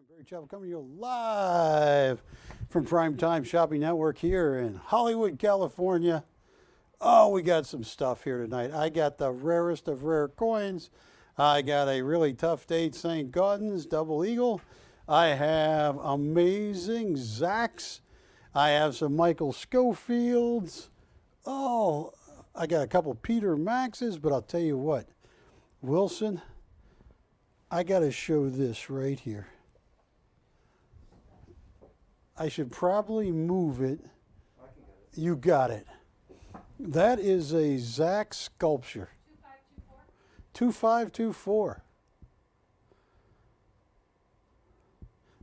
Barry Chappell coming to you live from PrimeTime Shopping Network here in Hollywood, California. Oh, we got some stuff here tonight. I got the rarest of rare coins. I got a really tough date St. Gaudens Double Eagle. I have amazing Zacks. I have some Michael Schofields. Oh, I got a couple Peter Maxes, but I'll tell you what, Wilson, I got to show this right here. I should probably move it. You got it. That is a Zack sculpture. 2524.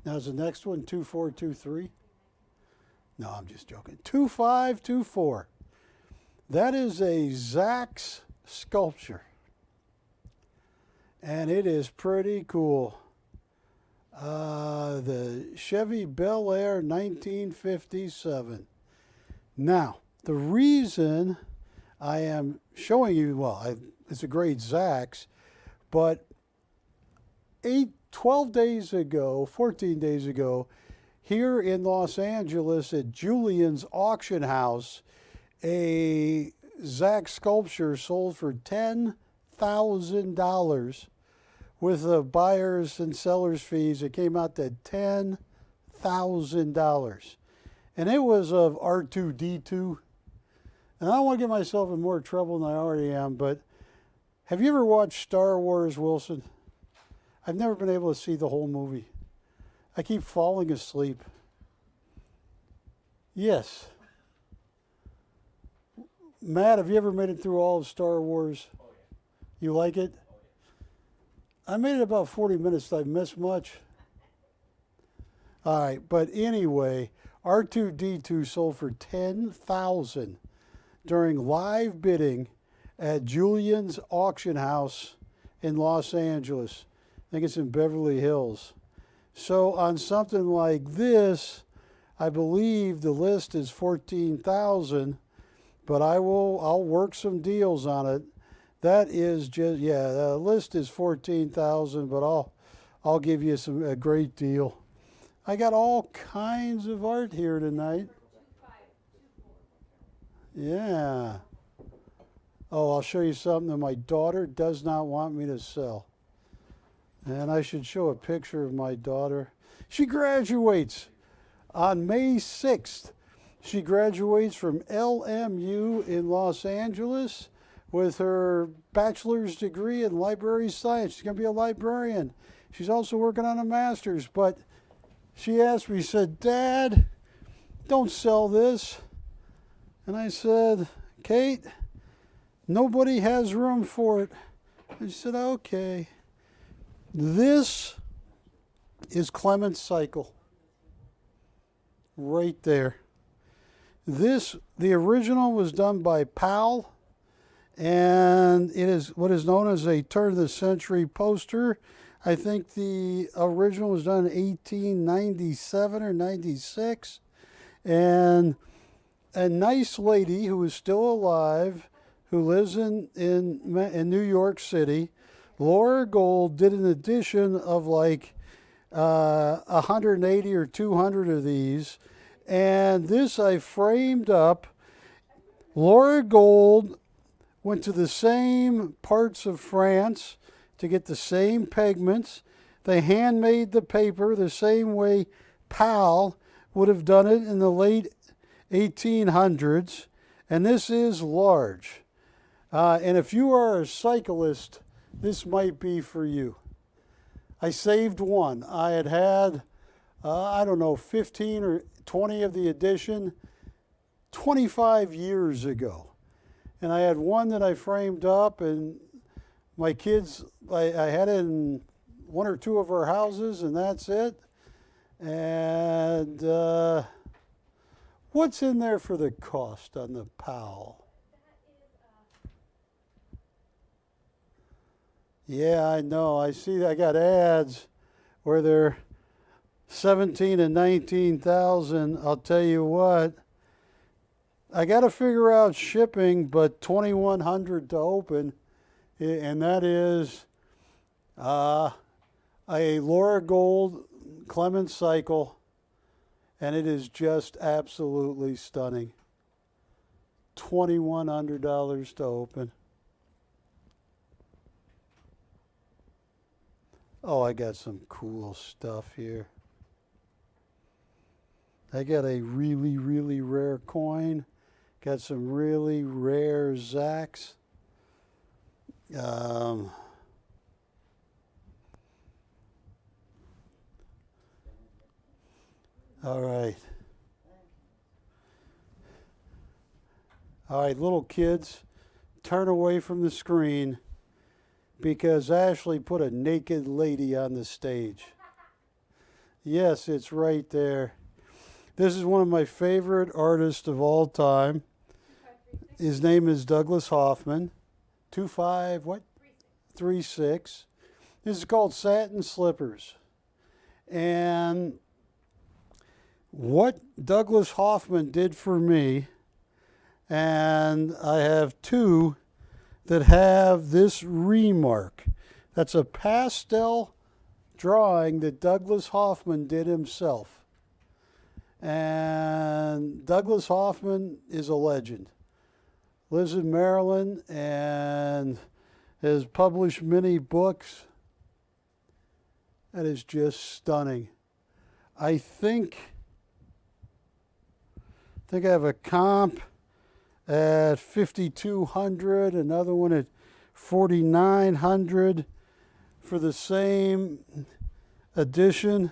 Now is the next one 2423? No, I'm just joking. 2524. That is a Zack's sculpture. And it is pretty cool. The Chevy Bel Air 1957. Now, the reason I am showing you, well, it's a great Zack's, but 12 days ago, 14 days ago, here in Los Angeles at Julian's auction house, a Zack sculpture sold for $10,000 with the buyers and sellers fees. It came out to $10,000. And it was of R2-D2. And I don't want to get myself in more trouble than I already am, but have you ever watched Star Wars, Wilson? I've never been able to see the whole movie. I keep falling asleep. Yes. Matt, have you ever made it through all of Star Wars? Oh, yeah. You like it? Oh, yeah. I made it about 40 minutes. Did I miss much? All right, but anyway, R2-D2 sold for $10,000 during live bidding at Julian's auction house in Los Angeles. I think it's in Beverly Hills. So on something like this, I believe the list is $14,000, but I'll work some deals on it. That is just, yeah, the list is $14,000, but I'll give you a great deal. I got all kinds of art here tonight. Yeah. Oh, I'll show you something that my daughter does not want me to sell. And I should show a picture of my daughter. She graduates on May 6th. She graduates from LMU in Los Angeles with her bachelor's degree in library science. She's going to be a librarian. She's also working on a master's, but she asked me, said, "Dad, don't sell this." And I said, "Kate, nobody has room for it." And she said, "Okay." This is Clement's cycle. Right there. The original was done by Powell, and it is what is known as a turn-of-the-century poster. I think the original was done in 1897 or 96. And a nice lady who is still alive, who lives in New York City, Laura Gold, did an edition of like 180 or 200 of these. And this I framed up. Laura Gold went to the same parts of France to get the same pigments. They handmade the paper the same way Powell would have done it in the late 1800s. And this is large. And if you are a cyclist, this might be for you. I saved one. I had I don't know, 15 or 20 of the edition 25 years ago. And I had one that I framed up, and my kids, I had it in one or two of our houses, and that's it. And what's in there for the cost on the Powell? Yeah, I know. I see. I got ads where they're 17 and 19,000. I'll tell you what. I got to figure out shipping, but 2,100 to open, and that is a Laura Gold Clemens cycle, and it is just absolutely stunning. $2,100 to open. Oh, I got some cool stuff here. I got a really, really rare coin. Got some really rare Zacks. All right. All right, little kids, turn away from the screen because Ashley put a naked lady on the stage. Yes, it's right there. This is one of my favorite artists of all time. His name is Douglas Hoffman. 25, what? 36. This is called Satin Slippers. And what Douglas Hoffman did for me, and I have two that have this remark. That's a pastel drawing that Douglas Hoffman did himself. And Douglas Hoffman is a legend. Lives in Maryland and has published many books. That is just stunning. I think I have a comp at 5,200, another one at 4,900 for the same edition.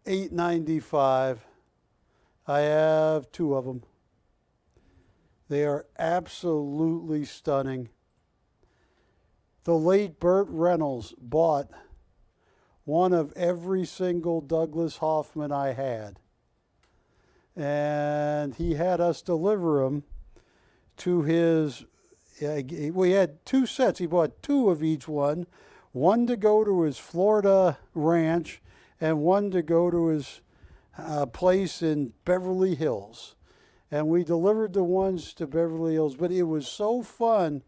$895. I have two of them. They are absolutely stunning. The late Burt Reynolds bought one of every single Douglas Hoffman I had. And he had us deliver them to his, we had two sets. He bought two of each one to go to his Florida ranch and one to go to his place in Beverly Hills. And we delivered the ones to Beverly Hills. But it was so fun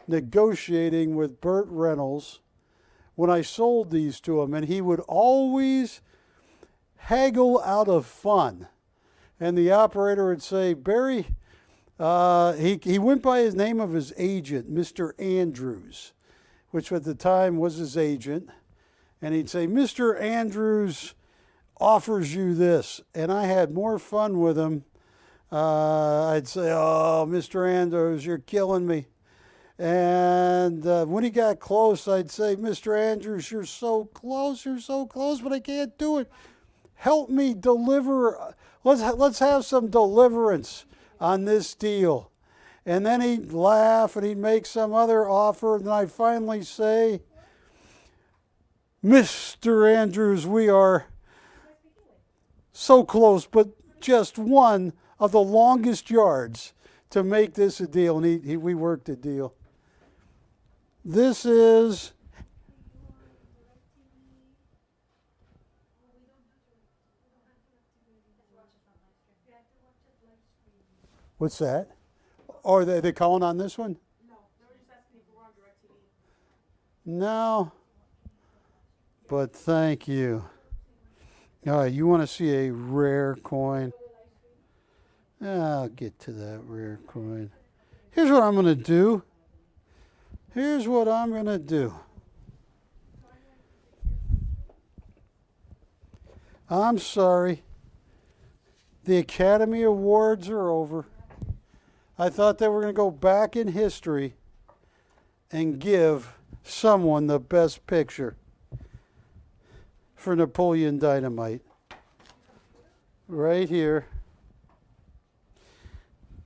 negotiating with Burt Reynolds when I sold these to him. And he would always haggle out of fun. And the operator would say, Barry, he went by his name of his agent, Mr. Andrews, which at the time was his agent. And he'd say, Mr. Andrews offers you this. And I had more fun with him. I'd say, oh, Mr. Andrews, you're killing me. And when he got close, I'd say, Mr. Andrews, you're so close, but I can't do it. Help me deliver. Let's have some deliverance on this deal. And then he'd laugh and he'd make some other offer. And then I'd finally say, Mr. Andrews, we are so close, but just one of the longest yards to make this a deal. And we worked a deal. This is what's that? Or are they calling on this one? No, they were just asking if we're on DirecTV. No. But thank you. All right, you want to see a rare coin? I'll get to that rare coin. Here's what I'm going to do. I'm sorry. The Academy Awards are over. I thought they were going to go back in history and give someone the best picture for Napoleon Dynamite. Right here.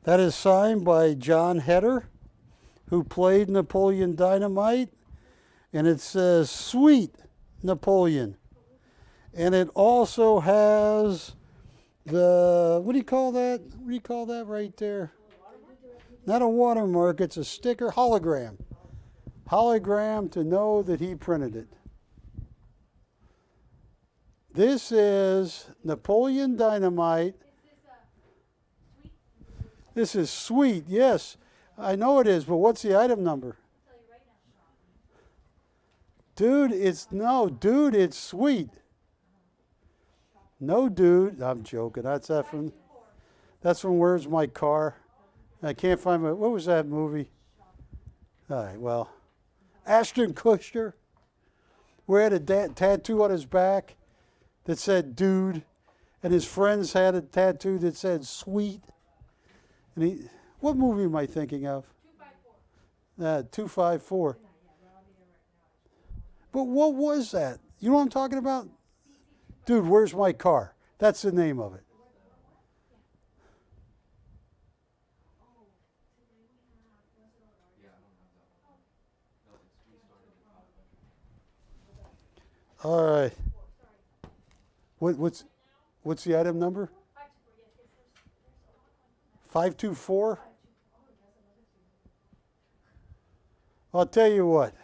That is signed by John Heder, who played Napoleon Dynamite. And it says, Sweet Napoleon. And it also has the, what do you call that? What do you call that right there? Not a watermark, it's a sticker, hologram. Hologram to know that he printed it. This is Napoleon Dynamite. This is sweet, yes. I know it is, but what's the item number? Dude, it's sweet. No, dude, I'm joking. That's from Where's My Car? I can't find what was that movie? All right, well, Ashton Kutcher, where he had a tattoo on his back that said dude, and his friends had a tattoo that said sweet. And what movie am I thinking of? 254. But what was that? You know what I'm talking about? Dude, Where's My Car? That's the name of it. All right. What's the item number? 524? I'll tell you what.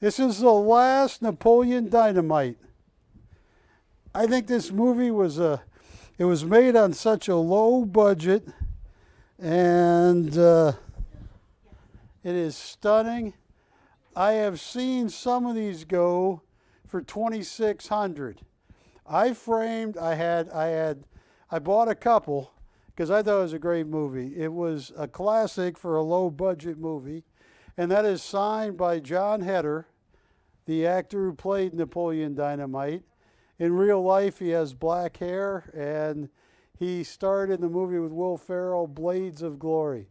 This is the last Napoleon Dynamite. I think this movie was made on such a low budget, and it is stunning. I have seen some of these go for $2,600. I bought a couple because I thought it was a great movie. It was a classic for a low budget movie, and that is signed by John Heder, the actor who played Napoleon Dynamite. In real life, he has black hair, and he starred in the movie with Will Ferrell, Blades of Glory.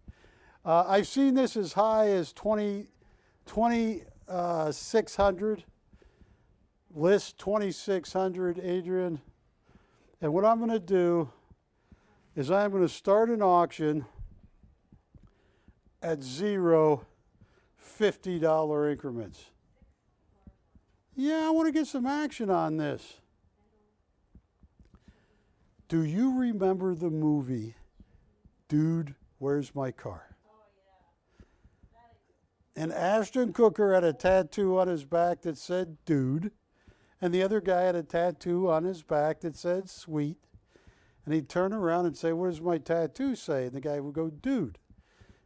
I've seen this as high as 2,600. List 2,600, Adrian. And what I'm going to do is I'm going to start an auction at $0 $50 increments. Yeah, I want to get some action on this. Do you remember the movie, Dude, Where's My Car? And Ashton Kutcher had a tattoo on his back that said dude, and the other guy had a tattoo on his back that said sweet. And he'd turn around and say, what does my tattoo say? And the guy would go, dude.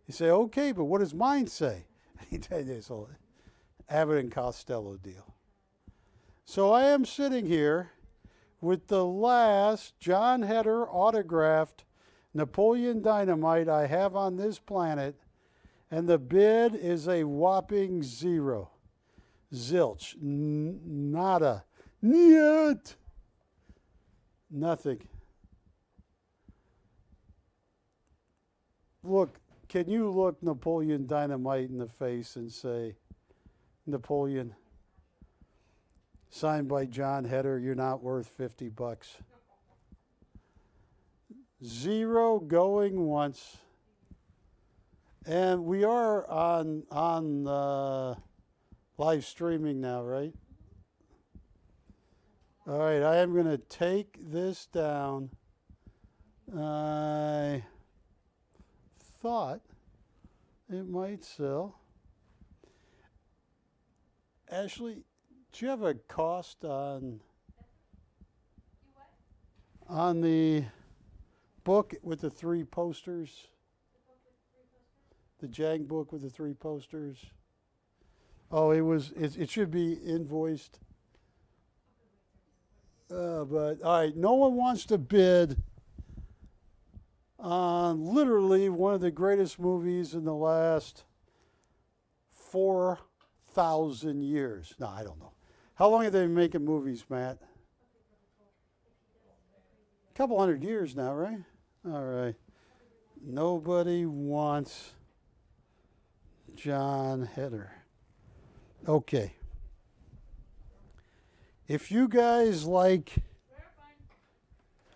He'd say, okay, but what does mine say? And he'd tell you this whole Abbott and Costello deal. So I am sitting here with the last John Heder autographed Napoleon Dynamite I have on this planet, and the bid is a whopping $0. Zilch. Nada. Niet. Nothing. Look, can you look Napoleon Dynamite in the face and say, Napoleon, signed by John Heder, you're not worth $50. $0 going once. And we are on live streaming now, right? All right, I am going to take this down. I thought it might sell. Ashley, do you have a cost on the book with the 3 posters? The Jiang book with the 3 posters? Oh, it should be invoiced. But all right, no one wants to bid on literally one of the greatest movies in the last 4,000 years. No, I don't know. How long have they been making movies, Matt? A couple hundred years now, right? All right. Nobody wants John Heder. Okay. If you guys like,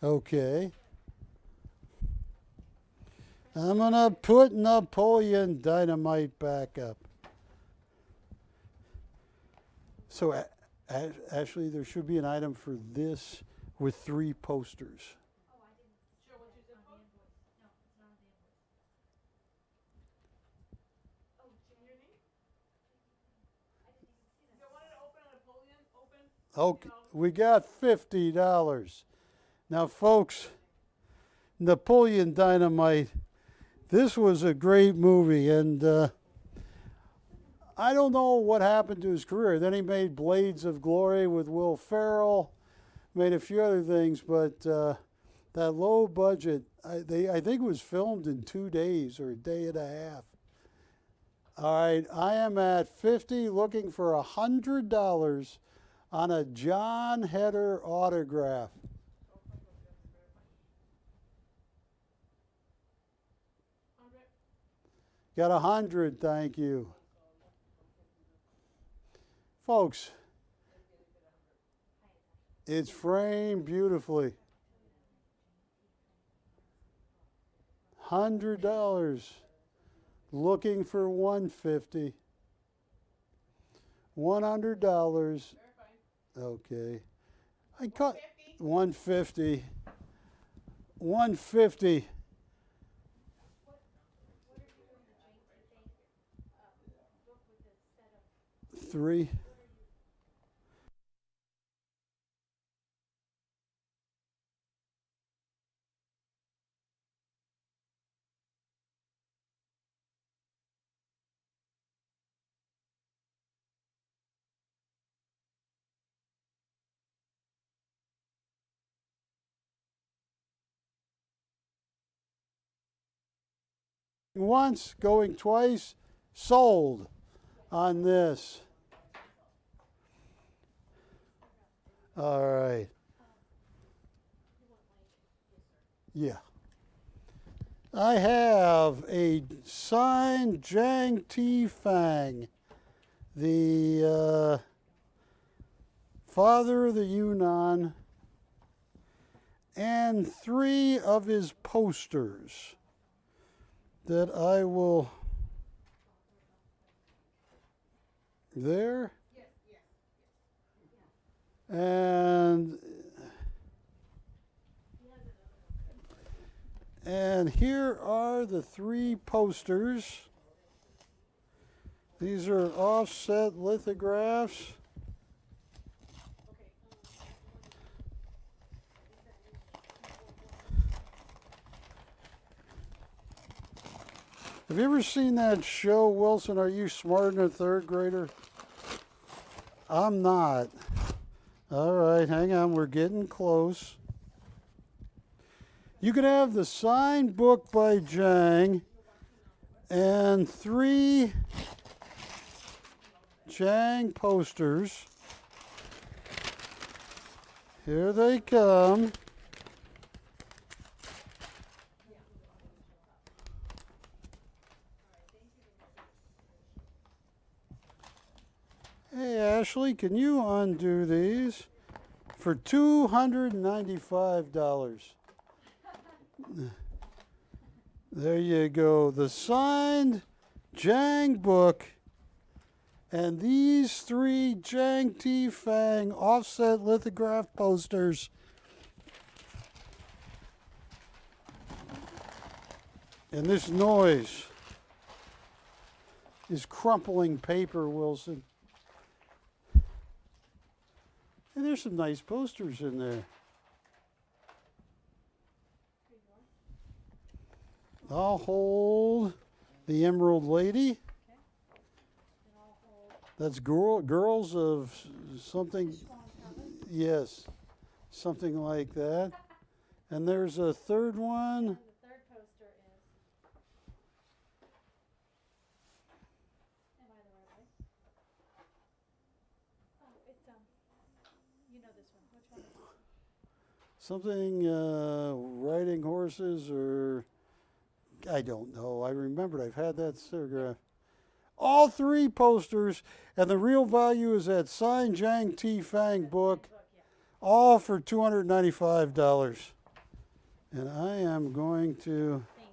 okay. I'm going to put Napoleon Dynamite back up. So, Ashley, there should be an item for this with 3 posters. Okay, we got $50. Now, folks, Napoleon Dynamite, this was a great movie, and I don't know what happened to his career. Then he made Blades of Glory with Will Ferrell, made a few other things, but that low budget, I think it was filmed in 2 days or a day and a half. All right, I am at 50, looking for $100 on a John Heder autograph. Got 100, thank you. Folks, it's framed beautifully. $100. Looking for 150. $100. Okay. I cut 150. 150. Three. Once, going twice, sold on this. All right. Yeah. I have a signed Jiang T. Fang, the father of the Yunnan, and 3 of his posters that I will. There. And here are the 3 posters. These are offset lithographs. Have you ever seen that show, Wilson, Are You Smarter Than a Third Grader? I'm not. All right, hang on, we're getting close. You can have the signed book by Jiang and 3 Jiang posters. Here they come. Hey, Ashley, can you undo these for $295? There you go. The signed Jiang book and these 3 Jiang T. Fang offset lithograph posters. And this noise is crumpling paper, Wilson. And there's some nice posters in there. I'll hold the Emerald Lady. That's girls of something. Yes, something like that. And there's a third one. And the third poster is. Am I the right way? Oh, it's you know this one. Which one is this one? Something riding horses, or I don't know. I remembered I've had that photograph. All 3 posters, and the real value is that signed Jiang T. Fang book, all for $295. And I am going to. Thank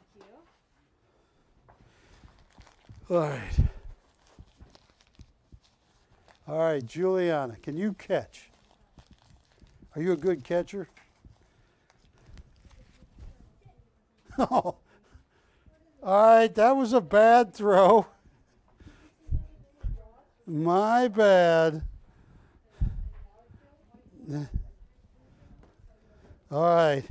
you. All right. All right, Juliana, can you catch? Are you a good catcher? Oh. All right, that was a bad throw. My bad. All right.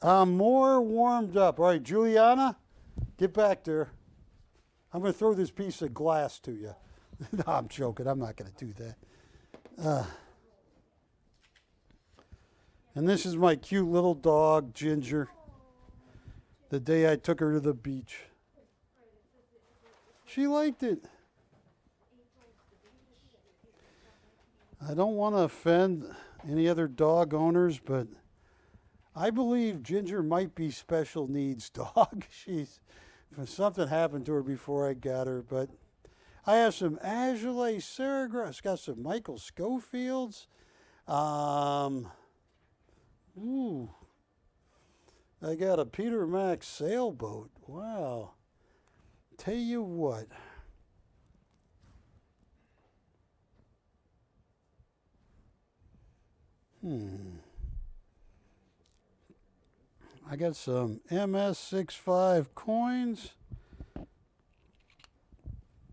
I'm more warmed up. All right, Juliana, get back there. I'm going to throw this piece of glass to you. No, I'm joking. I'm not going to do that. And this is my cute little dog, Ginger. The day I took her to the beach. She liked it. I don't want to offend any other dog owners, but I believe Ginger might be special needs dog. Something happened to her before I got her, but I have some Azoulay Ceregrass, got some Michael Schofields. I got a Peter Max sailboat. Wow. Tell you what. I got some MS65 coins.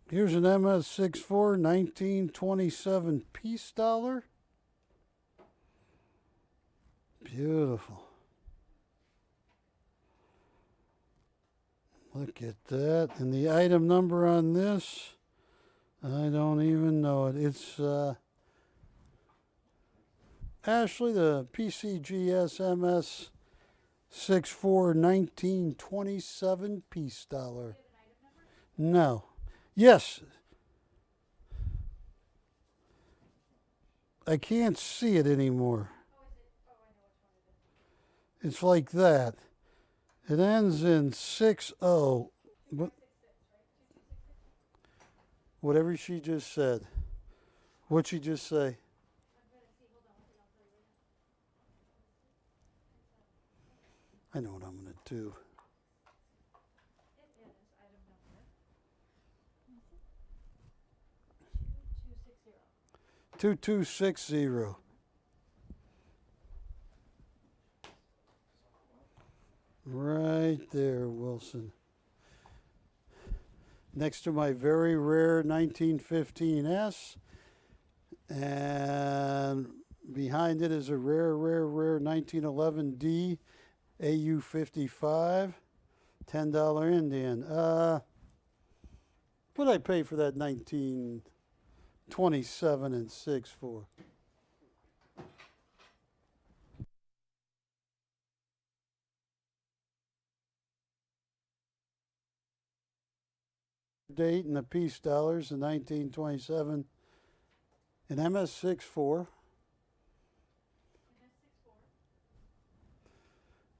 Here's an MS64 1927 piece dollar. Beautiful. Look at that. And the item number on this, I don't even know it. It's Ashley, the PCGS MS 64 1927 piece dollar. No. Yes. I can't see it anymore. It's like that. It ends in 6-0. Whatever she just said. What'd she just say? I know what I'm going to do. 2260. Right there, Wilson. Next to my very rare 1915S. And behind it is a rare 1911D AU55. $10 Indian. What did I pay for that 1927 and 6 for? Date and the piece dollars in 1927. An MS64.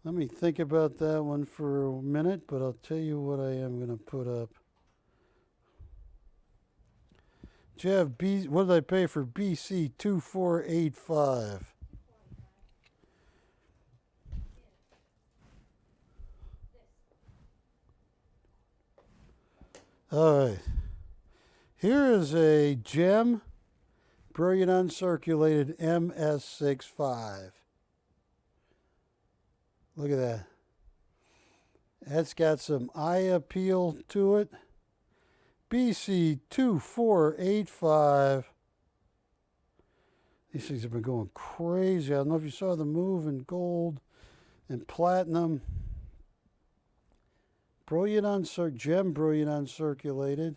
Let me think about that one for a minute, but I'll tell you what I am going to put up. Do you have what did I pay for BC 2485? All right. Here is a gem, brilliant uncirculated MS65. Look at that. That's got some eye appeal to it. BC 2485. These things have been going crazy. I don't know if you saw the move in gold and platinum. Brilliant gem, brilliant uncirculated.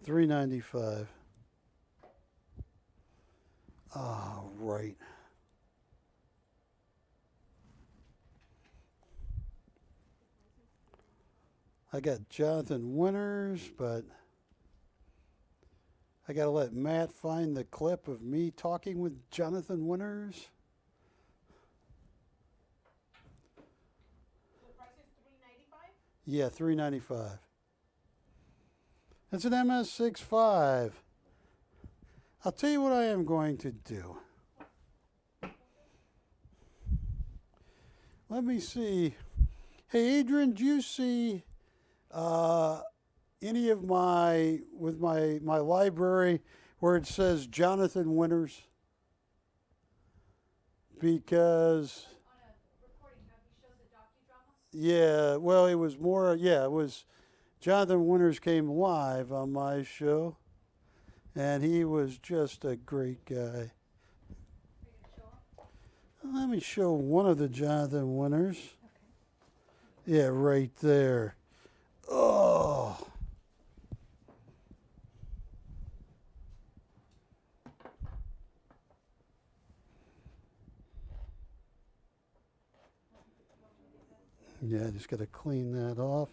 $395. Ah, right. I got Jonathan Winters, but I got to let Matt find the clip of me talking with Jonathan Winters. The price is $395? Yeah, $395. It's an MS65. I'll tell you what I am going to do. Let me see. Hey, Adrian, do you see any of my library where it says Jonathan Winters? Because On a recording, how he shows the docudrama? yeah, well, it was more. Yeah, it was. Jonathan Winters came live on my show, and he was just a great guy. Are you going to show him? Let me show one of the Jonathan Winters. Yeah, right there. Oh. Yeah, I just got to clean that off.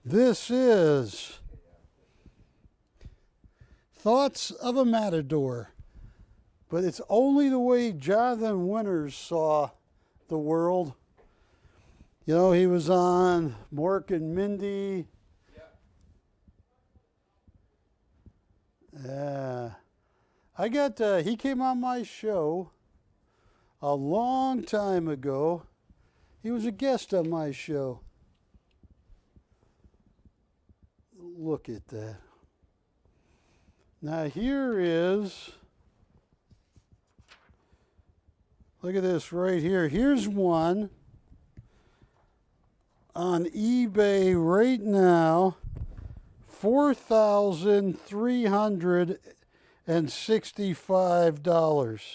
This is Thoughts of a Matador. But it's only the way Jonathan Winters saw the world. You know, he was on Mork and Mindy. Yeah. He came on my show a long time ago. He was a guest on my show. Look at that. Now here is, look at this right here. Here's one on eBay right now, $4,365.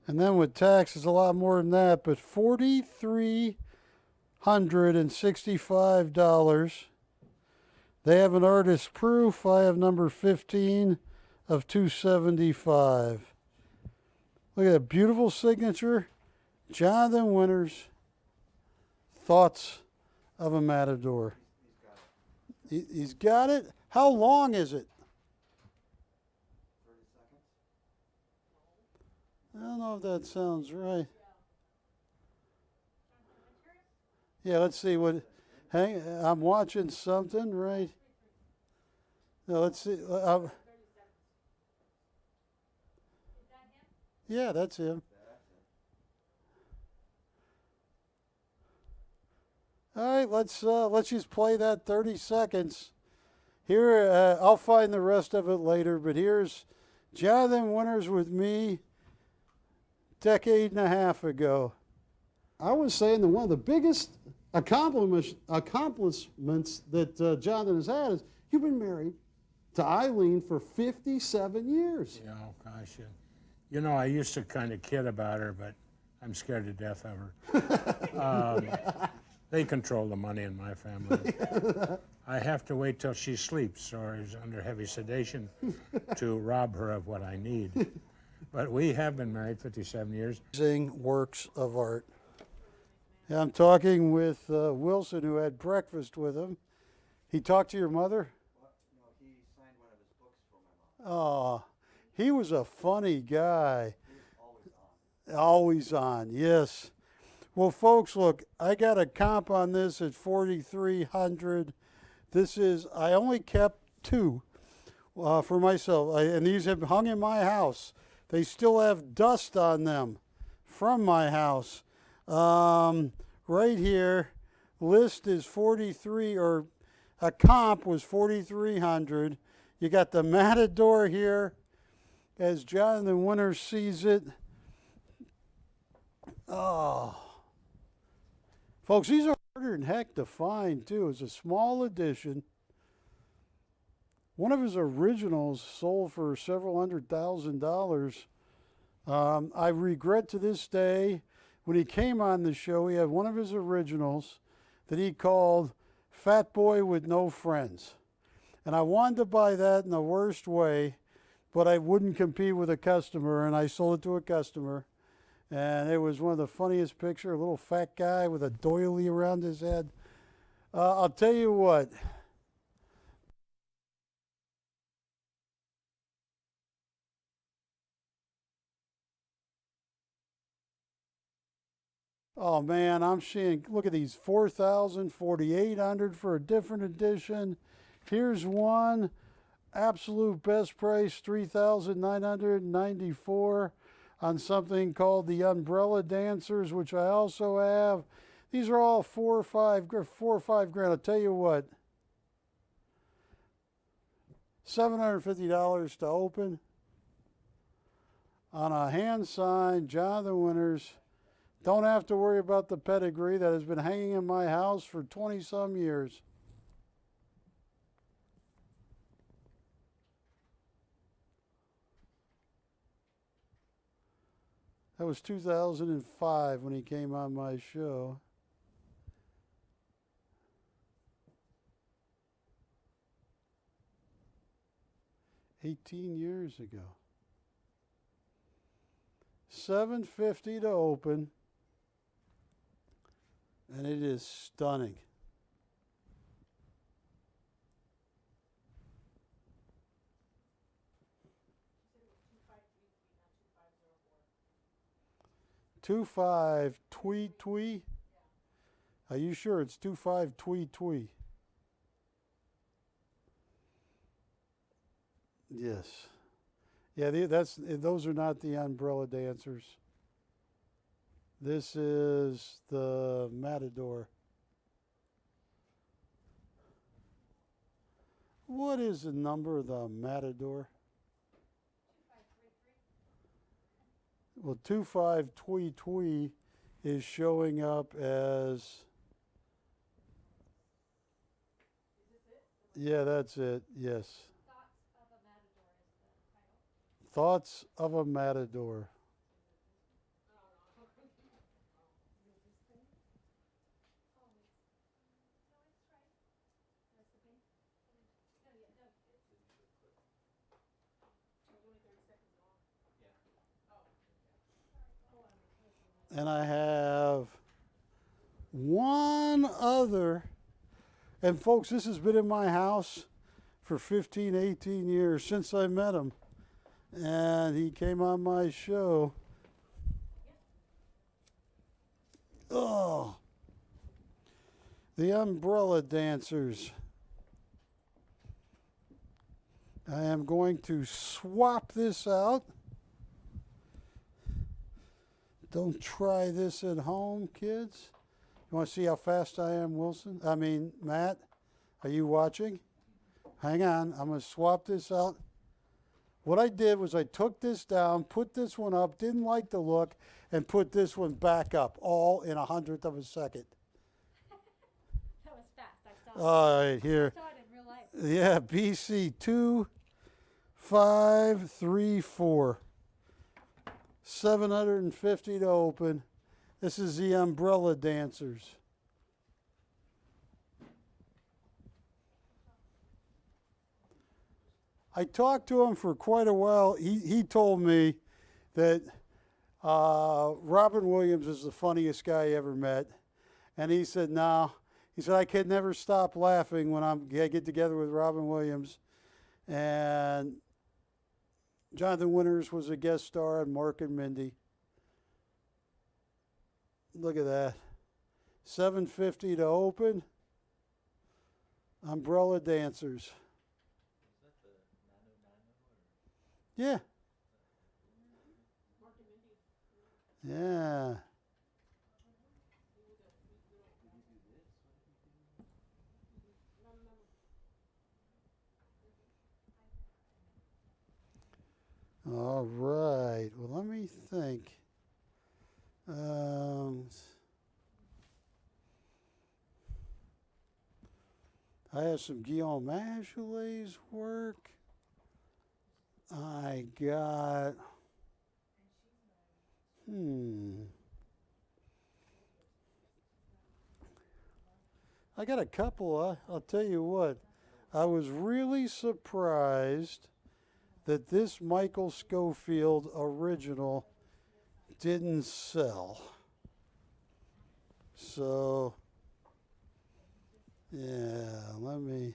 And then with tax, it's a lot more than that, but $4,365. They have an artist proof. I have number 15 of 275. Look at that beautiful signature. Jonathan Winters, Thoughts of a Matador. He's got it. How long is it? 30 seconds. I don't know if that sounds right. Yeah, let's see what. Hang, I'm watching something, right? No, let's see. Yeah, that's him. All right, let's just play that 30 seconds. Here, I'll find the rest of it later, but here's Jonathan Winters with me, decade and a half ago. I was saying that one of the biggest accomplishments that Jonathan has had is you've been married to Eileen for 57 years. Yeah, oh gosh. You know, I used to kind of kid about her, but I'm scared to death of her. They control the money in my family. I have to wait till she sleeps or is under heavy sedation to rob her of what I need. But we have been married 57 years. Amazing works of art. Yeah, I'm talking with Wilson, who had breakfast with him. He talked to your mother? Well, no, he signed one of his books for my mom. Oh, he was a funny guy. He was always on. Always on, yes. Well, folks, look, I got a comp on this at 4,300. This is, I only kept two for myself, and these have hung in my house. They still have dust on them from my house. Right here, list is 43, or a comp was 4,300. You got the Matador here, as Jonathan Winters sees it. Oh. Folks, these are harder than heck to find, too. It's a small edition. One of his originals sold for several $100,000. I regret to this day, when he came on the show, he had one of his originals that he called Fat Boy with No Friends. And I wanted to buy that in the worst way, but I wouldn't compete with a customer, and I sold it to a customer. And it was one of the funniest pictures, a little fat guy with a doily around his head. I'll tell you what. Oh man, I'm seeing, look at these, 4,000, 4,800 for a different edition. Here's one, absolute best price, 3,994 on something called the Umbrella Dancers, which I also have. These are all four or five grand. I'll tell you what, $750 to open on a hand signed Jonathan Winters. Don't have to worry about the pedigree that has been hanging in my house for 20 some years. That was 2005 when he came on my show. $18 ago. $750 to open. And it is stunning. You said it was 2533, not 2504. 25 tweet twee. Yeah. Are you sure it's 25 tweet twee? Yes. Yeah, those are not the umbrella dancers. This is the Matador. What is the number of the Matador? 2533. Well, 25 twee twee is showing up as. Is this it? Yeah, that's it. Yes. Thoughts of a Matador is the title. Thoughts of a Matador. Oh, no. Is it this thing? Oh, no, it's right. That's the pink. No, yeah, no, it's only 30 seconds long. Yeah. Oh, okay. Oh, I'm And I have one other. And folks, this has been in my house for 15, 18 years since I met him. And he came on my show. Oh, the Umbrella Dancers. I am going to swap this out. Don't try this at home, kids. You want to see how fast I am, Wilson? I mean, Matt, are you watching? Hang on, I'm going to swap this out. What I did was I took this down, put this one up, didn't like the look, and put this one back up, all in 1/100th of a second. That was fast. I saw it. All right, here. I saw it in real life. Yeah, BC 2534. 750 to open. This is the Umbrella Dancers. I talked to him for quite a while. He told me that Robin Williams is the funniest guy I ever met. And he said, no. He said, I could never stop laughing when I get together with Robin Williams. And Jonathan Winters was a guest star on Mark and Mindy. Look at that. $750 to open. Umbrella Dancers. Is that the Nano or? Yeah. Mark and Mindy. Yeah. Did he do this? What did he do? No. All right. Well, let me think. I have some Guillaume Azoulay work. I got. I got a couple. I'll tell you what. I was really surprised that this Michael Schofield original didn't sell. So, yeah, let me.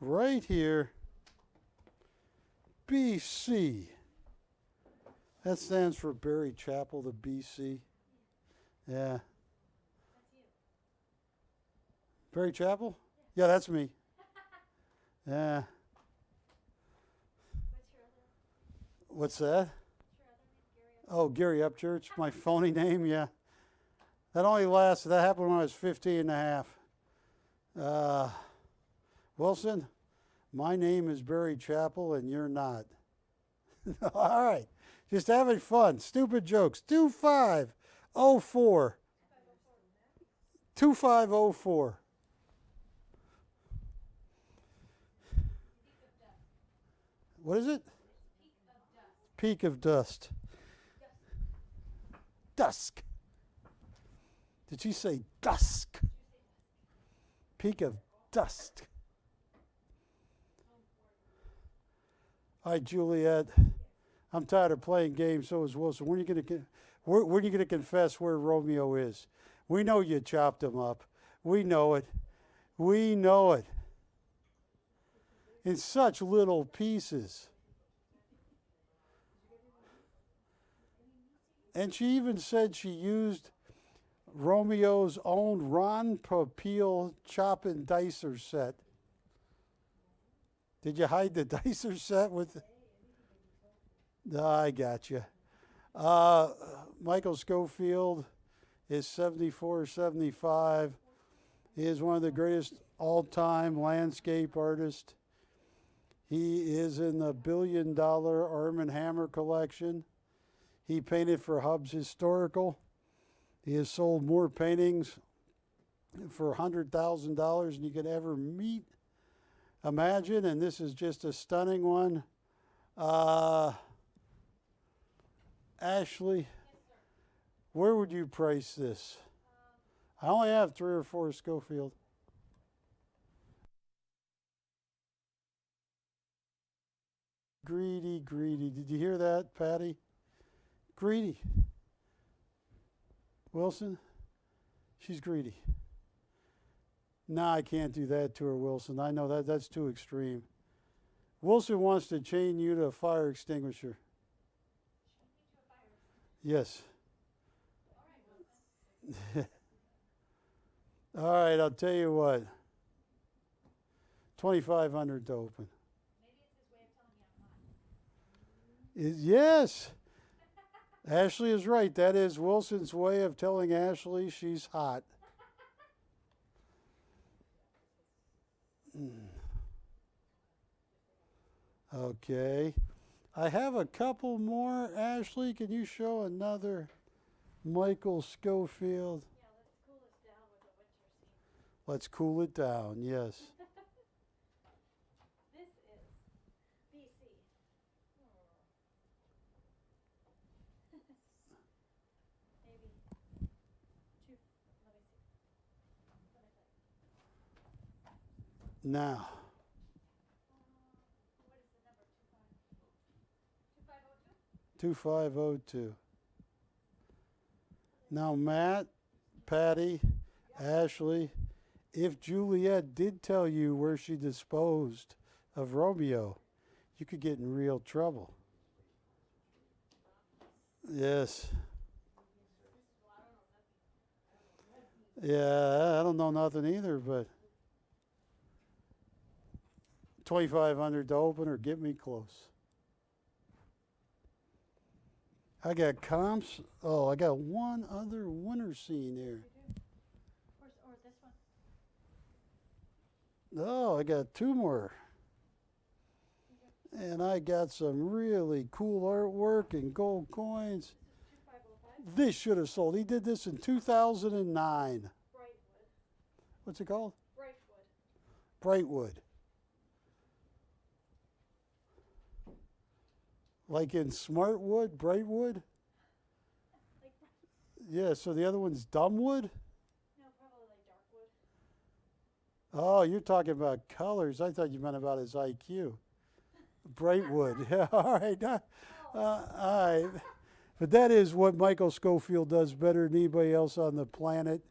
Right here, BC. That stands for Barry Chappell, the BC. Yeah. Barry Chappell? Yeah, that's me. Yeah. What's your other? What's that? What's your other name? Gary? Oh, Gary Upchurch, my phony name, yeah. That only lasted, that happened when I was 15 and a half. Wilson, my name is Barry Chappell and you're not. All right, just having fun. Stupid jokes. 2504. 2504. What is it? Peak of dust. Peak of dust. dusk. Did she say dusk? Peak of dust. All right, Juliet. I'm tired of playing games. So is Wilson. When are you going to confess where Romeo is? We know you chopped him up. We know it. We know it. In such little pieces. And she even said she used Romeo's own Ron Popeil chop and dicer set. Did you hide the dicer set with? I got you. Michael Schofield is 74, 75. He is one of the greatest all-time landscape artists. He is in the $1 billion Arm & Hammer collection. He painted for Hub's Historical. He has sold more paintings for $100,000 than you could ever imagine, and this is just a stunning one. Ashley, where would you price this? I only have 3 or 4 Schofield. Greedy, greedy. Did you hear that, Patty? Greedy. Wilson, she's greedy. No, I can't do that to her, Wilson. I know that's too extreme. Wilson wants to chain you to a fire extinguisher. Yes. All right, I'll tell you what. 2,500 to open. Maybe it's his way of telling me I'm hot. Yes. Ashley is right. That is Wilson's way of telling Ashley she's hot. Okay. I have a couple more. Ashley, can you show another Michael Schofield? Yeah, let's cool us down with the winter scene. Let's cool it down, yes. This is BC. Maybe two. Let me see. Let me think. Now, What is the number? 2502? 2502. Now, Matt, Patty, Ashley, if Juliet did tell you where she disposed of Romeo, you could get in real trouble. Yes. Yeah, I don't know nothing either, but 2,500 to open or get me close. I got comps. Oh, I got one other winter scene here. Or this one. Oh, I got 2 more. And I got some really cool artwork and gold coins. This is 2505. This should have sold. He did this in 2009. Brightwood. What's it called? Brightwood. Brightwood. Like in Smartwood, Brightwood? Like, Yeah, so the other one's Dumbwood? no, probably like Darkwood. Oh, you're talking about colors. I thought you meant about his IQ. Brightwood. Yeah, all right. All right. But that is what Michael Schofield does better than anybody else on the planet.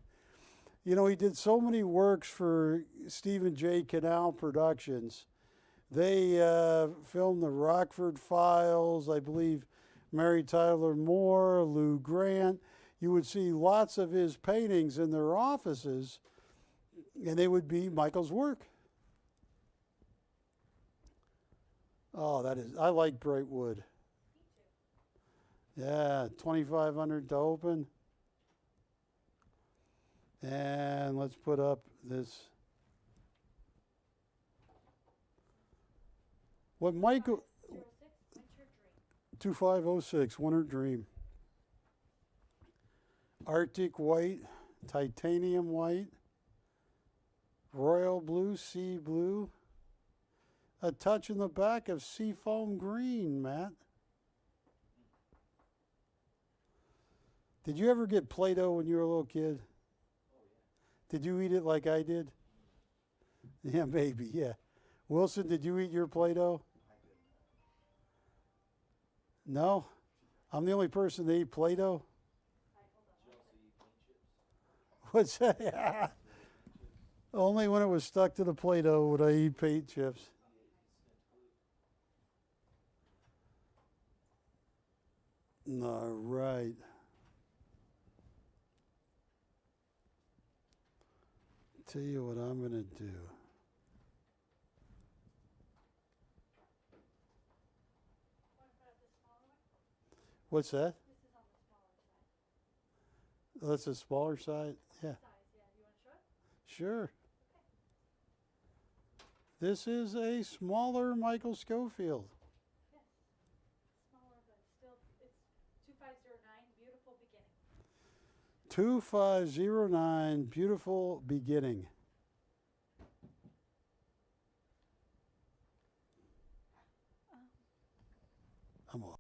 You know, he did so many works for Stephen J. Canal Productions. They filmed the Rockford Files, I believe Mary Tyler Moore, Lou Grant. You would see lots of his paintings in their offices, and they would be Michael's work. Oh, that is, I like Brightwood. Me too. Yeah, 2,500 to open. And let's put up this. What Michael, 06, Winter Dream. 2506, Winter Dream. Arctic white, titanium white, royal blue, sea blue. A touch in the back of seafoam green, Matt. Did you ever get Play-Doh when you were a little kid? Did you eat it like I did? Yeah, maybe, yeah. Wilson, did you eat your Play-Doh? No? I'm the only person that eat Play-Doh? What's that? Only when it was stuck to the Play-Doh would I eat paint chips. All right. Tell you what I'm going to do. What about the smaller one? What's that? This is on the smaller side. Oh, that's a smaller side? Yeah, Size, yeah. You want to show it? sure. This is a smaller Michael Schofield. Yes. Smaller, but still, it's 2509, beautiful beginning. 2509, beautiful beginning. I'm off.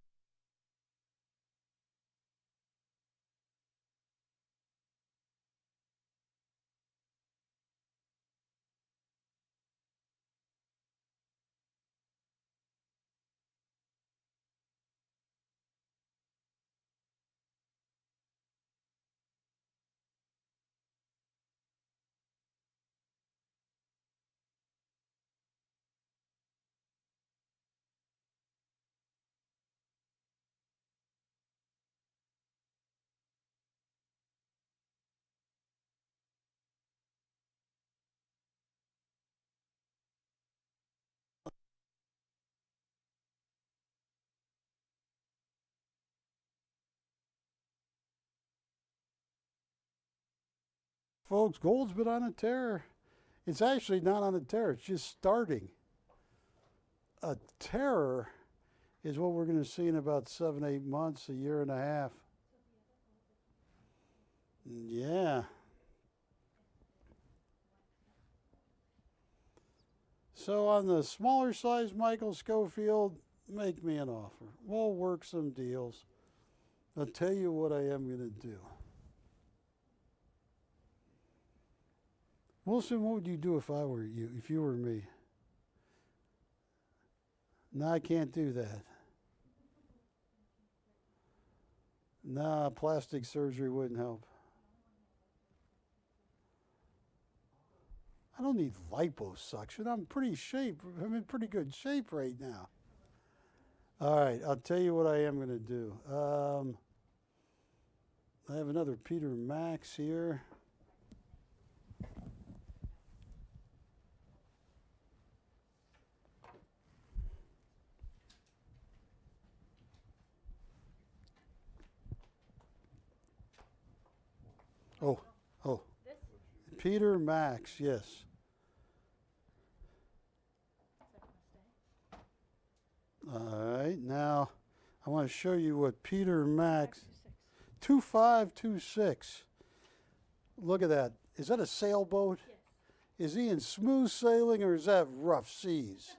Folks, gold's been on a tear. It's actually not on a tear, it's just starting. A terror is what we're going to see in about 7, 8 months, a year and a half. Yeah. So on the smaller size Michael Schofield, make me an offer. We'll work some deals. I'll tell you what I am going to do. Wilson, what would you do if I were you, if you were me? No, I can't do that. Nah, plastic surgery wouldn't help. I don't need liposuction. I'm I'm in pretty good shape right now. All right, I'll tell you what I am going to do. I have another Peter Max here. Oh, This? Peter Max, yes. Is that going to stay? All right, now I want to show you what Peter Max 526. 2526. Look at that. Is that a sailboat? Yes. Is he in smooth sailing or is that rough seas?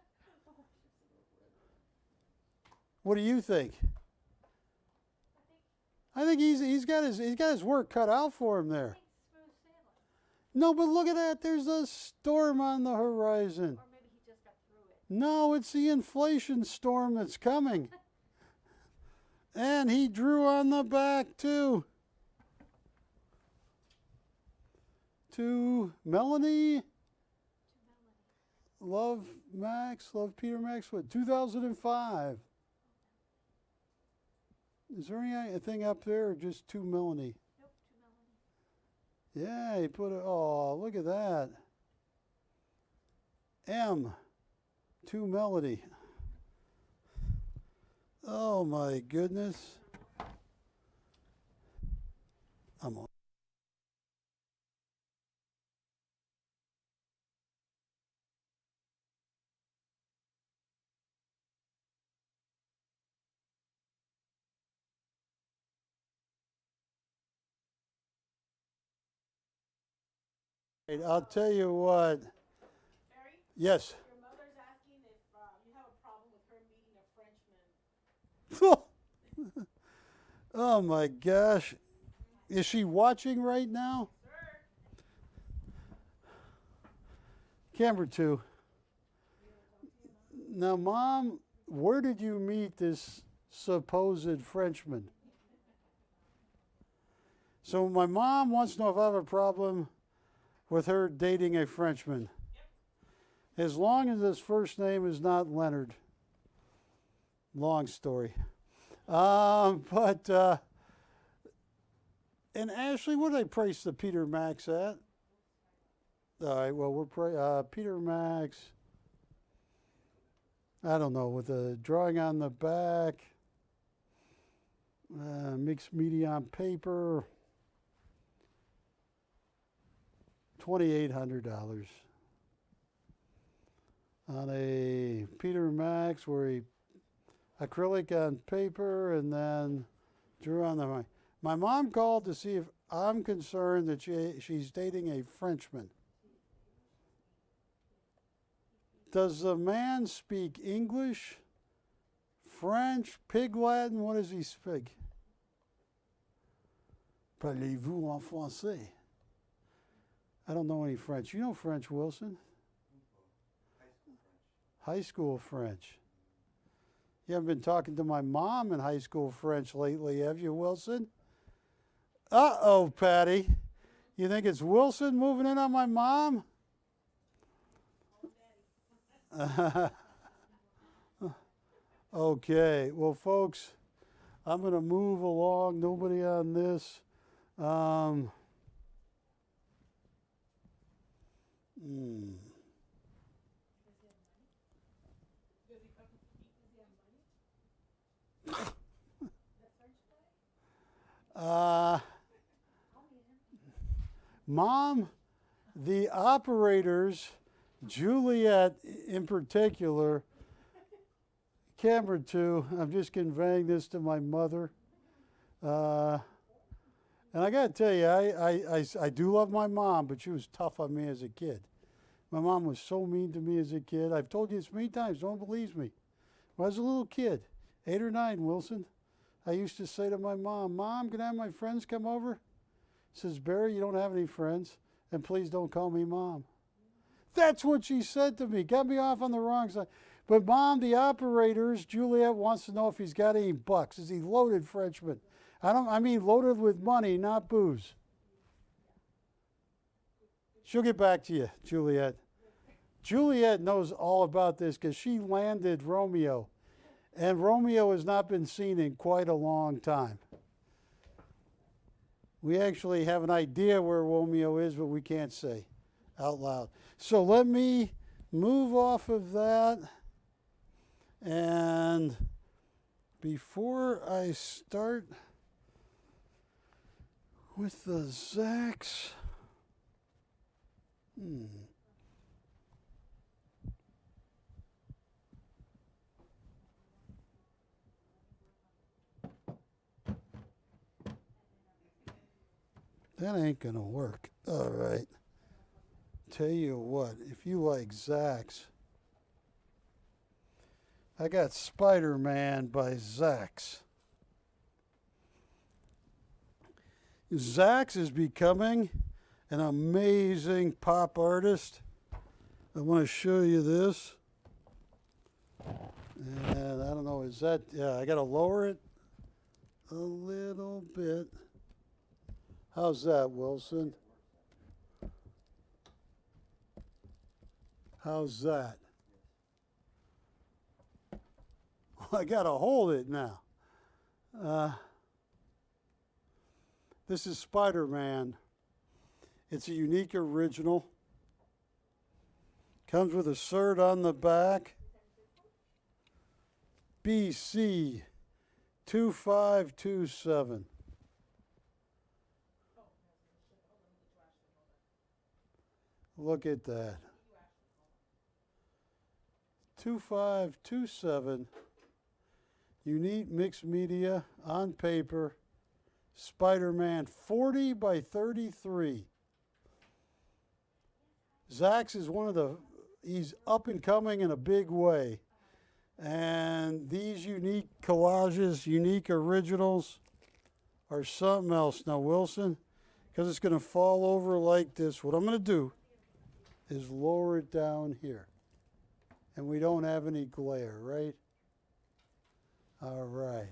What do you think? I think he's got his work cut out for him there. Smooth sailing. No, but look at that. There's a storm on the horizon. Or maybe he just got through it. No, it's the inflation storm that's coming. And he drew on the back too. To Melanie. Love Max, love Peter Max, what, 2005. Is there anything up there or just to Melanie? Nope, to Melanie. Yeah, he put it, oh, look at that. M, to Melody. Oh my goodness. I'm on. I'll tell you what. Barry, Yes. your mother's asking if you have a problem with her meeting a Frenchman. Oh my gosh. Is she watching right now? Sir. Camera 2. Now, Mom, where did you meet this supposed Frenchman? So my mom wants to know if I have a problem with her dating a Frenchman. As long as his first name is not Leonard. Long story. And Ashley, what did I price the Peter Max at? All right, well, we're Peter Max. I don't know, with a drawing on the back, mixed media on paper, $2,800 on a Peter Max where he acrylic on paper and then drew on the. My mom called to see if I'm concerned that she's dating a Frenchman. Does the man speak English, French, Pig Latin? What does he speak? Parlez-vous en français? I don't know any French. You know French, Wilson? High school French. You haven't been talking to my mom in high school French lately, have you, Wilson? Uh-oh, Patty. You think it's Wilson moving in on my mom? Okay, well, folks, I'm going to move along. Nobody on this. Mom, the operators, Juliet in particular, camera 2, I'm just conveying this to my mother. And I got to tell you, I do love my mom, but she was tough on me as a kid. My mom was so mean to me as a kid. I've told you this many times, don't believe me. When I was a little kid, 8 or 9, Wilson, I used to say to my mom, Mom, can I have my friends come over? Says, Barry, you don't have any friends, and please don't call me Mom. That's what she said to me. Got me off on the wrong side. But Mom, the operators, Juliet wants to know if he's got any bucks. Is he loaded, Frenchman? I mean loaded with money, not booze. She'll get back to you, Juliet. Juliet knows all about this because she landed Romeo. And Romeo has not been seen in quite a long time. We actually have an idea where Romeo is, but we can't say out loud. So let me move off of that. And before I start with the Zacks, that ain't gonna work. All right. Tell you what, if you like Zacks, I got Spider-Man by Zacks. Zacks is becoming an amazing pop artist. I want to show you this. And I don't know, is that, yeah, I got to lower it a little bit. How's that, Wilson? How's that? Well, I got to hold it now. This is Spider-Man. It's a unique original. Comes with a cert on the back. BC 2527. Look at that. 2527. Unique mixed media on paper. Spider-Man 40 by 33. Zacks is he's up and coming in a big way. And these unique collages, unique originals, are something else. Now, Wilson, because it's going to fall over like this, what I'm going to do is lower it down here. And we don't have any glare, right? All right.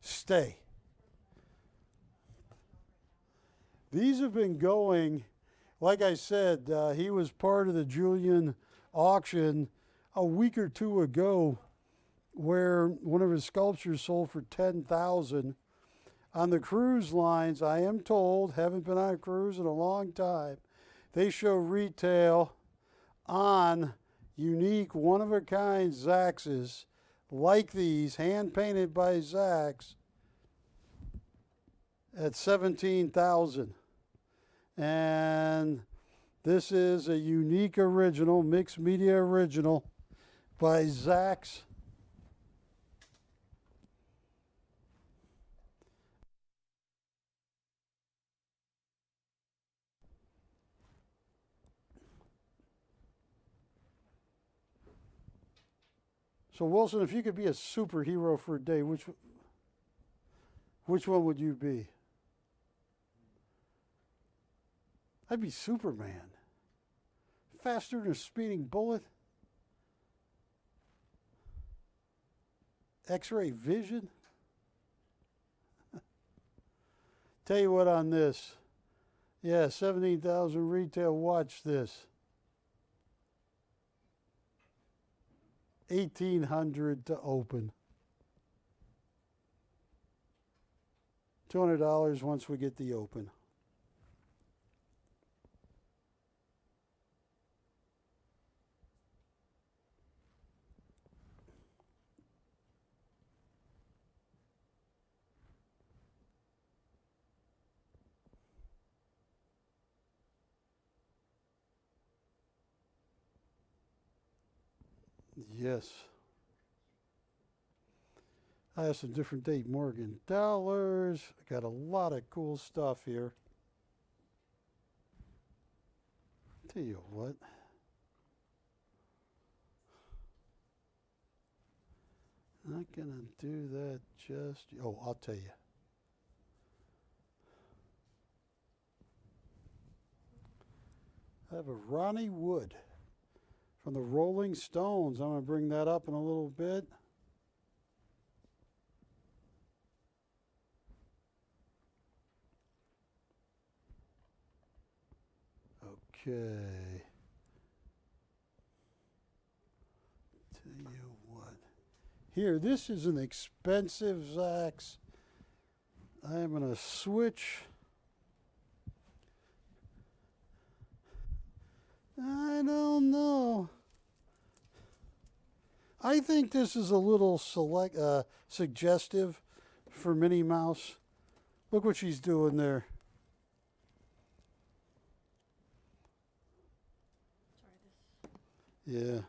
Stay. These have been going, like I said, he was part of the Julian auction a week or two ago where one of his sculptures sold for $10,000. On the cruise lines, I am told, haven't been on a cruise in a long time, they show retail on unique, one-of-a-kind Zaxes like these, hand-painted by Zax, at $17,000. And this is a unique original, mixed media original by Zax. So Wilson, if you could be a superhero for a day, which one would you be? I'd be Superman. Faster than a speeding bullet. X-ray vision. Tell you what on this. Yeah, 17,000 retail. Watch this. 1,800 to open. $200 once we get the open. Yes. I have some different date Morgan dollars. I got a lot of cool stuff here. Tell you what. Not gonna do that just. Oh, I'll tell you. I have a Ronnie Wood from the Rolling Stones. I'm going to bring that up in a little bit. Okay. Tell you what. Here, this is an expensive Zax. I'm going to switch. I don't know. I think this is a little suggestive for Minnie Mouse. Look what she's doing there. Try this. Yeah,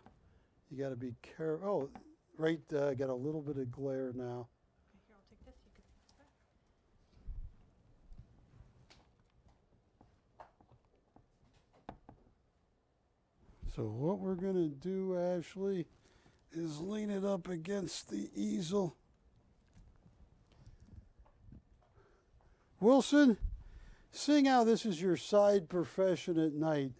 you got to be careful. Oh, right, got a little bit of glare now. Okay, here, I'll take this. You can pass back. So what we're going to do, Ashley, is lean it up against the easel. Wilson, seeing how this is your side profession at night,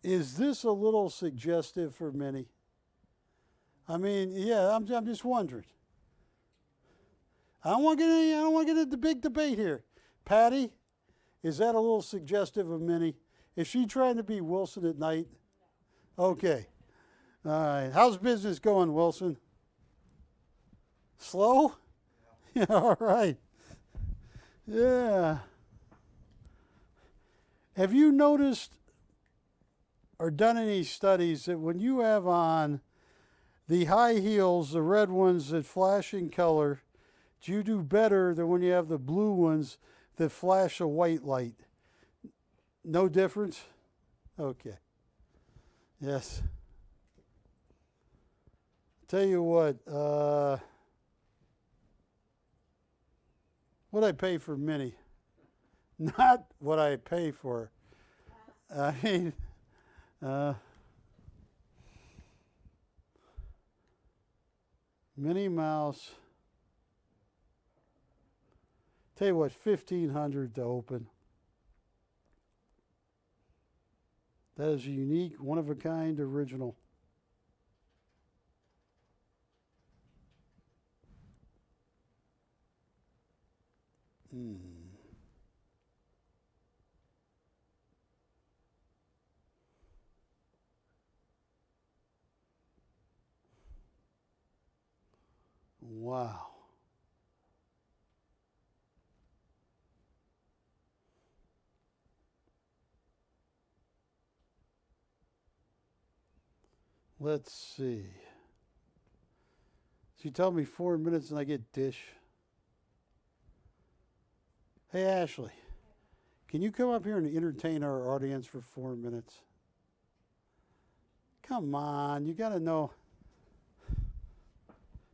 is this a little suggestive for Minnie? I mean, yeah, I'm just wondering. I don't want to get into the big debate here. Patty, is that a little suggestive of Minnie? Is she trying to be Wilson at night? Okay. All right. How's business going, Wilson? Slow? Yeah, all right. Yeah. Have you noticed or done any studies that when you have on the high heels, the red ones that flash in color, do you do better than when you have the blue ones that flash a white light? No difference? Okay. Yes. Tell you what I pay for Minnie, not what I pay for her. I mean, Minnie Mouse, Tell you what, 1,500 to open. That is a unique, one-of-a-kind original. Wow. Let's see. She told me 4 minutes and I get dish. Hey, Ashley, can you come up here and entertain our audience for 4 minutes? Come on, you got to know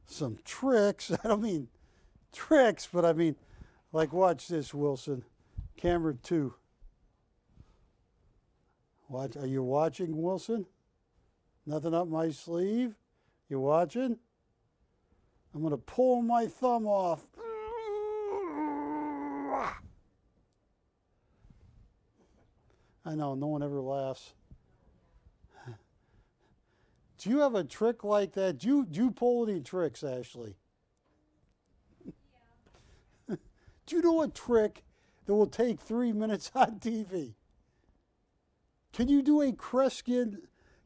some tricks. I don't mean tricks, but I mean, like, watch this, Wilson. Camera 2. Watch. Are you watching, Wilson? Nothing up my sleeve? You watching? I'm going to pull my thumb off. I know, no one ever laughs. Do you have a trick like that? Do you pull any tricks, Ashley? Yeah. Do you know a trick that will take 3 minutes on TV? Can you do a Kreskin?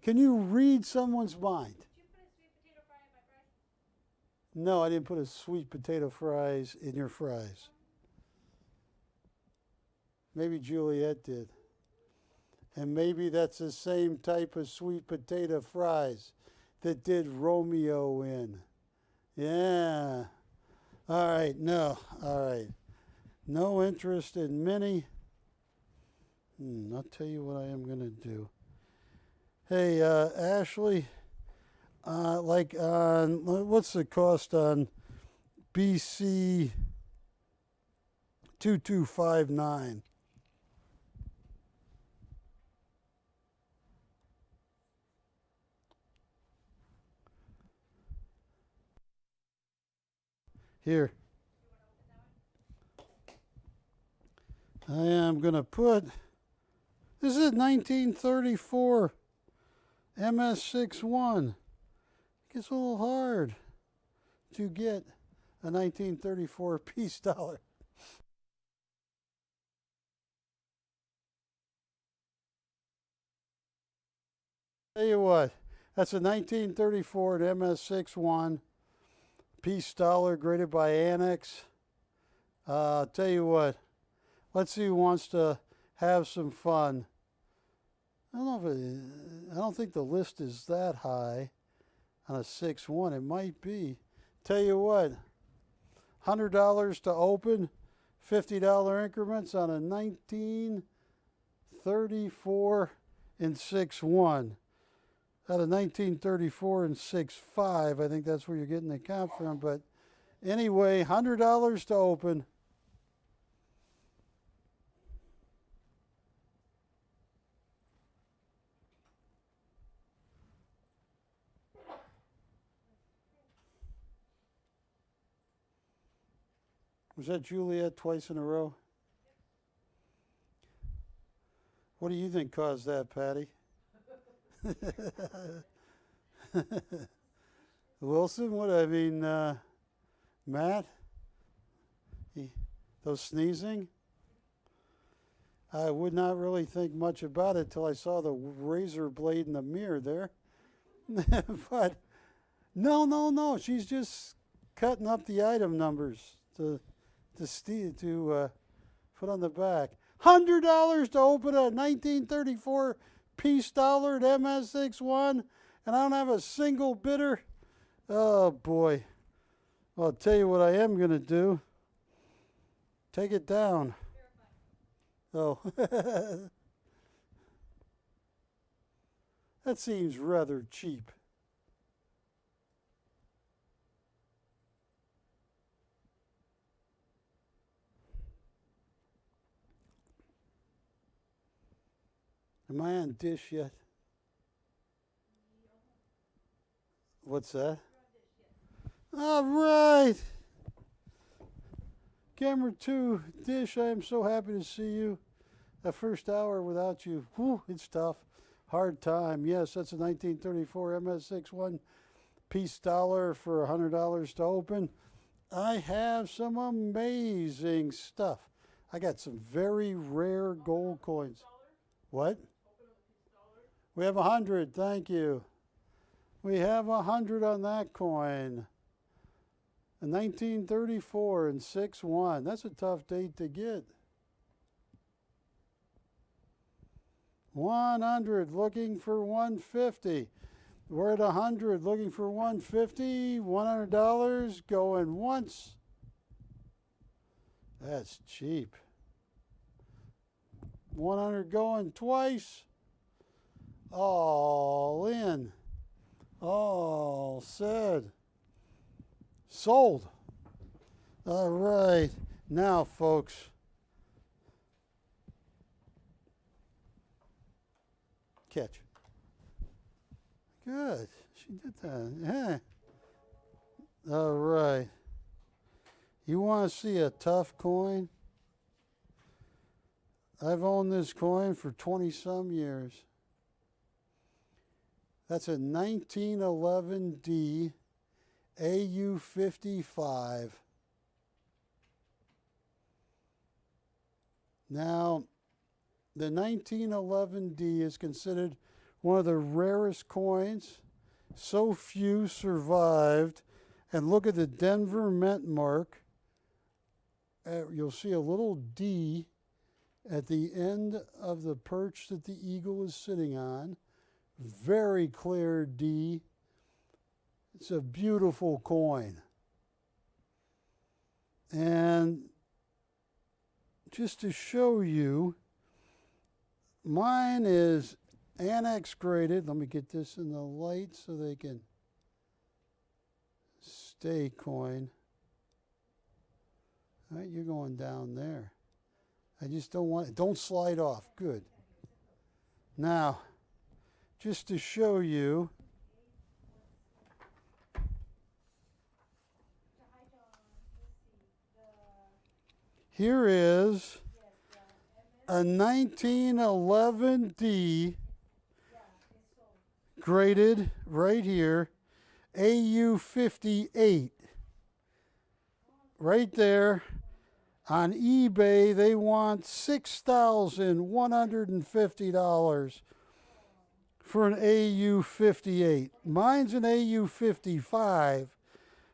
Can you read someone's mind? Did you put a sweet potato fry in my fries? No, I didn't put a sweet potato fries in your fries. Maybe Juliet did. And maybe that's the same type of sweet potato fries that did Romeo in. Yeah. All right, no. All right. No interest in Minnie. I'll tell you what I am going to do. Hey, Ashley, like on, what's the cost on BC 2259? Here. I am going to put, this is 1934 MS61. It gets a little hard to get a 1934 peace dollar. Tell you what, that's a 1934 MS61 peace dollar graded by Annex. Tell you what, let's see who wants to have some fun. I don't think the list is that high on a 6-1. It might be. Tell you what, $100 to open, $50 increments on a 1934 and 6-1. Out of 1934 and 6-5, I think that's where you're getting the count from. But anyway, $100 to open. Was that Juliet twice in a row? What do you think caused that, Patty? Wilson, what I mean, Matt? Those sneezing? I would not really think much about it till I saw the razor blade in the mirror there. But no, she's just cutting up the item numbers to put on the back. $100 to open a 1934 peace dollar at MS61, and I don't have a single bidder. Oh boy. Well, I'll tell you what I am going to do. Take it down. Oh. That seems rather cheap. Am I on dish yet? What's that? All right. Camera 2, Dish, I am so happy to see you. That first hour without you, whew, it's tough. Hard time. Yes, that's a 1934 MS61 piece dollar for $100 to open. I have some amazing stuff. I got some very rare gold coins. What? We have 100, thank you. We have 100 on that coin. A 1934 and 6-1. That's a tough date to get. 100, looking for 150. We're at 100, looking for 150. $100 going once. That's cheap. 100 going twice. All in. All said. Sold. All right. Now, folks. Catch. Good. She did that. Yeah. All right. You want to see a tough coin? I've owned this coin for 20-some years. That's a 1911D AU55. Now, the 1911D is considered one of the rarest coins. So few survived. And look at the Denver Mint mark. You'll see a little D at the end of the perch that the eagle is sitting on. Very clear D. It's a beautiful coin. And just to show you, mine is annex graded. Let me get this in the light so they can stay coin. All right, you're going down there. I just don't want it. Don't slide off. Good. Now, just to show you, here is a 1911D graded right here, AU58. Right there. On eBay, they want $6,150 for an AU58. Mine's an AU55,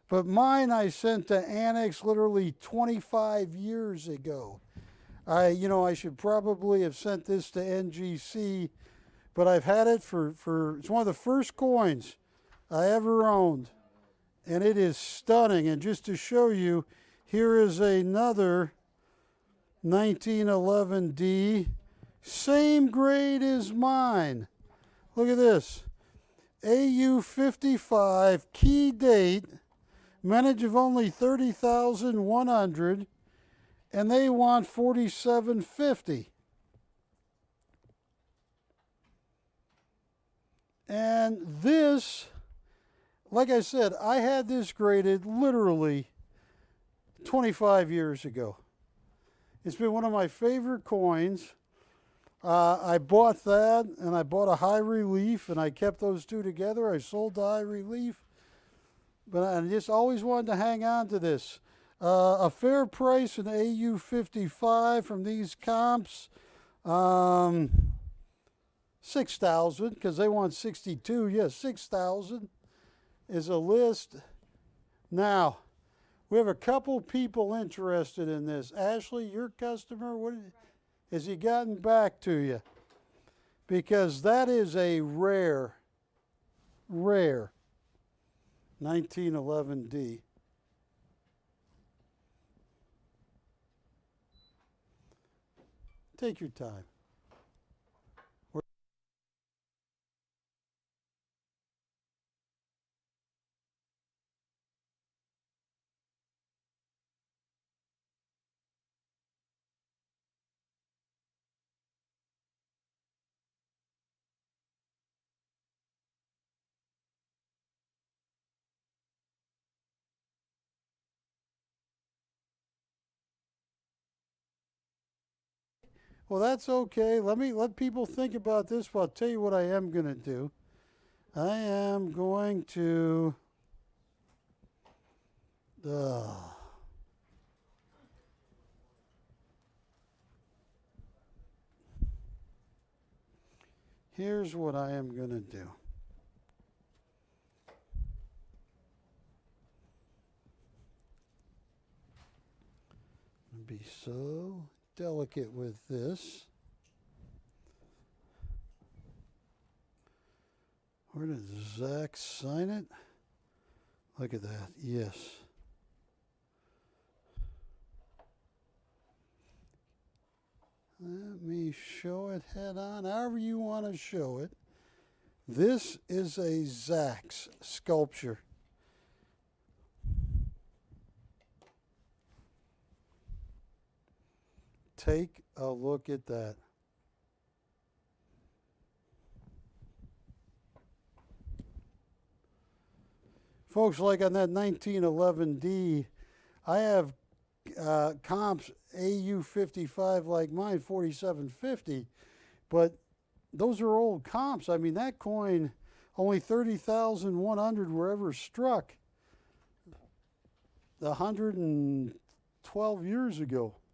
but mine I sent to Annex literally 25 years ago. I should probably have sent this to NGC, but I've had it for it's one of the first coins I ever owned, and it is stunning. And just to show you, here is another 1911D, same grade as mine. Look at this, AU55, key date, menage of only 30,100, and they want $47.50. And this, like I said, I had this graded literally 25 years ago. It's been one of my favorite coins. I bought that, and I bought a high relief, and I kept those two together. I sold the high relief, but I just always wanted to hang on to this. A fair price in AU55 from these comps, $6,000, because they want 62. Yes, $6,000 is a list. Now, we have a couple people interested in this. Ashley, your customer, has he gotten back to you? Because that is a rare 1911D. Take your time. Well, that's okay. Let people think about this. But I'll tell you what I am going to do. I am going to. Here's what I am going to do. Be so delicate with this. Where did Zach sign it? Look at that. Yes. Let me show it head on, however you want to show it. This is a Zach's sculpture. Take a look at that. Folks, like on that 1911D, I have comps AU55 like mine, 4750, but those are old comps. I mean, that coin, only 30,100 were ever struck 112 years ago.